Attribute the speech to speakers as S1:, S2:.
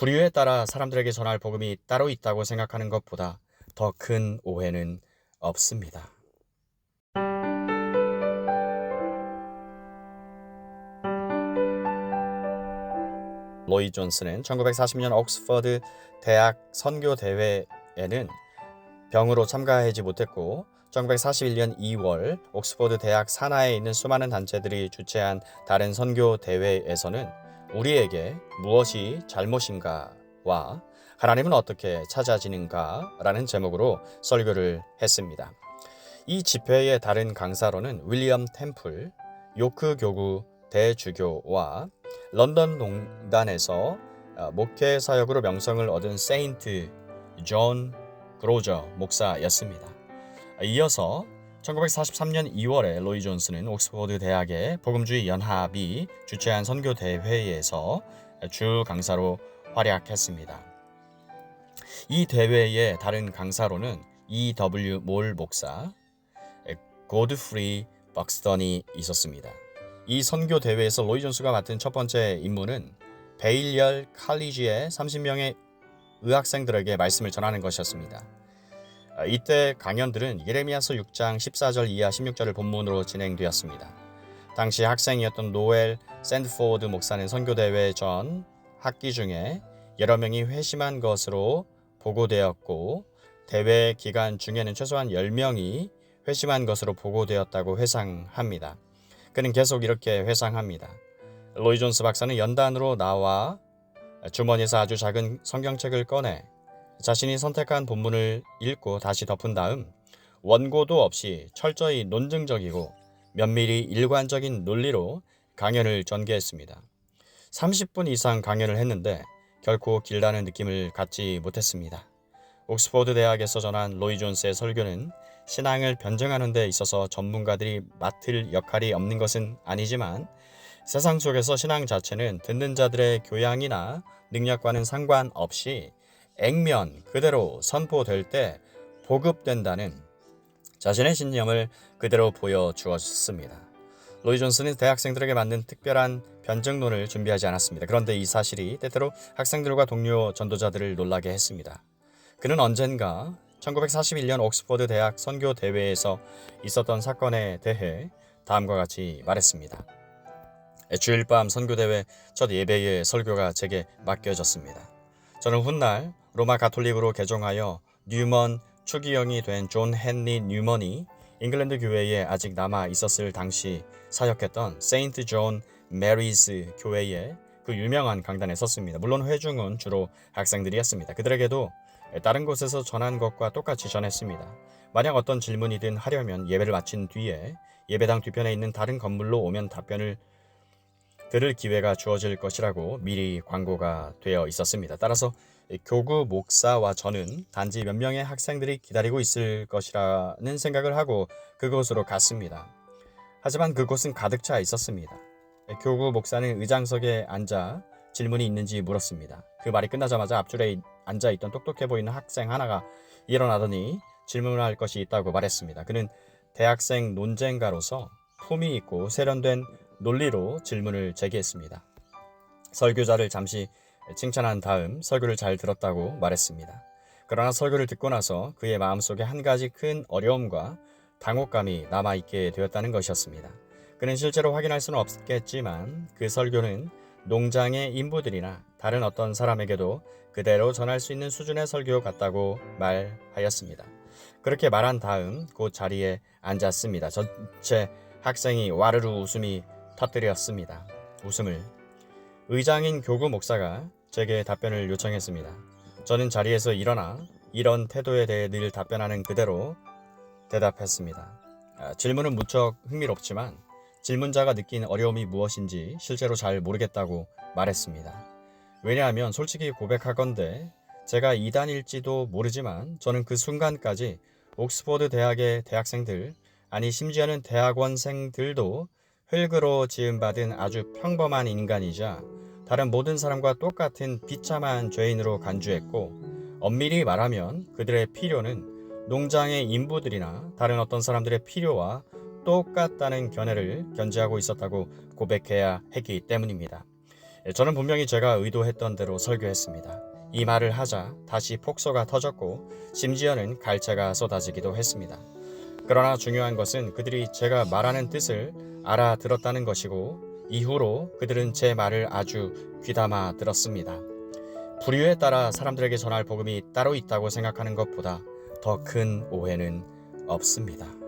S1: 부류에 따라 사람들에게 전할 복음이 따로 있다고 생각하는 것보다 더 큰 오해는 없습니다. 로이 존스는 1940년 옥스퍼드 대학 선교 대회에는 병으로 참가하지 못했고 1941년 2월 옥스퍼드 대학 산하에 있는 수많은 단체들이 주최한 다른 선교 대회에서는 우리에게 무엇이 잘못인가와 하나님은 어떻게 찾아지는가라는 제목으로 설교를 했습니다. 이 집회의 다른 강사로는 윌리엄 템플, 요크 교구 대주교와 런던 농단에서 목회 사역으로 명성을 얻은 세인트 존 그로저 목사였습니다. 이어서 1943년 2월에 로이 존스는 옥스퍼드 대학의 복음주의 연합이 주최한 선교 대회에서 주 강사로 활약했습니다. 이 대회의 다른 강사로는 E.W. 몰 목사, 고드프리 벅스턴이 있었습니다. 이 선교 대회에서 로이 존스가 맡은 첫 번째 임무는 베일리얼 칼리지의 30명의 의학생들에게 말씀을 전하는 것이었습니다. 이때 강연들은 예레미야서 6장 14절 이하 16절을 본문으로 진행되었습니다. 당시 학생이었던 노엘 샌드포드 목사는 선교대회 전 학기 중에 여러 명이 회심한 것으로 보고되었고 대회 기간 중에는 최소한 10명이 회심한 것으로 보고되었다고 회상합니다. 그는 계속 이렇게 회상합니다. 로이 존스 박사는 연단으로 나와 주머니에서 아주 작은 성경책을 꺼내 자신이 선택한 본문을 읽고 다시 덮은 다음 원고도 없이 철저히 논증적이고 면밀히 일관적인 논리로 강연을 전개했습니다. 30분 이상 강연을 했는데 결코 길다는 느낌을 갖지 못했습니다. 옥스퍼드 대학에서 전한 로이 존스의 설교는 신앙을 변증하는 데 있어서 전문가들이 맡을 역할이 없는 것은 아니지만 세상 속에서 신앙 자체는 듣는 자들의 교양이나 능력과는 상관없이 액면 그대로 선포될 때 보급된다는 자신의 신념을 그대로 보여주었습니다. 로이 존스는 대학생들에게 맞는 특별한 변증론을 준비하지 않았습니다. 그런데 이 사실이 때때로 학생들과 동료 전도자들을 놀라게 했습니다. 그는 언젠가 1941년 옥스퍼드 대학 선교 대회에서 있었던 사건에 대해 다음과 같이 말했습니다. 주일 밤 선교대회 첫 예배의 설교가 제게 맡겨졌습니다. 저는 훗날 로마 가톨릭으로 개종하여 뉴먼 추기경이 된 존 헨리 뉴먼이 잉글랜드 교회에 아직 남아 있었을 당시 사역했던 세인트 존 메리스 교회의 그 유명한 강단에 섰습니다. 물론 회중은 주로 학생들이었습니다. 그들에게도 다른 곳에서 전한 것과 똑같이 전했습니다. 만약 어떤 질문이든 하려면 예배를 마친 뒤에 예배당 뒤편에 있는 다른 건물로 오면 답변을 들을 기회가 주어질 것이라고 미리 광고가 되어 있었습니다. 따라서 교구 목사와 저는 단지 몇 명의 학생들이 기다리고 있을 것이라는 생각을 하고 그곳으로 갔습니다. 하지만 그곳은 가득 차 있었습니다. 교구 목사는 의장석에 앉아 질문이 있는지 물었습니다. 그 말이 끝나자마자 앞줄에 앉아있던 똑똑해 보이는 학생 하나가 일어나더니 질문할 것이 있다고 말했습니다. 그는 대학생 논쟁가로서 품위 있고 세련된 논리로 질문을 제기했습니다. 설교자를 잠시 칭찬한 다음 설교를 잘 들었다고 말했습니다. 그러나 설교를 듣고 나서 그의 마음속에 한 가지 큰 어려움과 당혹감이 남아있게 되었다는 것이었습니다. 그는 실제로 확인할 수는 없겠지만 그 설교는 농장의 인부들이나 다른 어떤 사람에게도 그대로 전할 수 있는 수준의 설교 같다고 말하였습니다. 그렇게 말한 다음 그 자리에 앉았습니다. 전체 학생이 와르르 웃음이 터뜨렸습니다. 웃음을. 의장인 교구 목사가 제게 답변을 요청했습니다. 저는 자리에서 일어나 이런 태도에 대해 늘 답변하는 그대로 대답했습니다. 질문은 무척 흥미롭지만 질문자가 느낀 어려움이 무엇인지 실제로 잘 모르겠다고 말했습니다. 왜냐하면 솔직히 고백하건대 제가 이단일지도 모르지만 저는 그 순간까지 옥스퍼드 대학의 대학생들, 아니 심지어는 대학원생들도 흙으로 지음받은 아주 평범한 인간이자 다른 모든 사람과 똑같은 비참한 죄인으로 간주했고 엄밀히 말하면 그들의 필요는 농장의 인부들이나 다른 어떤 사람들의 필요와 똑같다는 견해를 견지하고 있었다고 고백해야 했기 때문입니다. 저는 분명히 제가 의도했던 대로 설교했습니다. 이 말을 하자 다시 폭소가 터졌고 심지어는 갈채가 쏟아지기도 했습니다. 그러나 중요한 것은 그들이 제가 말하는 뜻을 알아들었다는 것이고 이후로 그들은 제 말을 아주 귀담아 들었습니다. 부류에 따라 사람들에게 전할 복음이 따로 있다고 생각하는 것보다 더 큰 오해는 없습니다.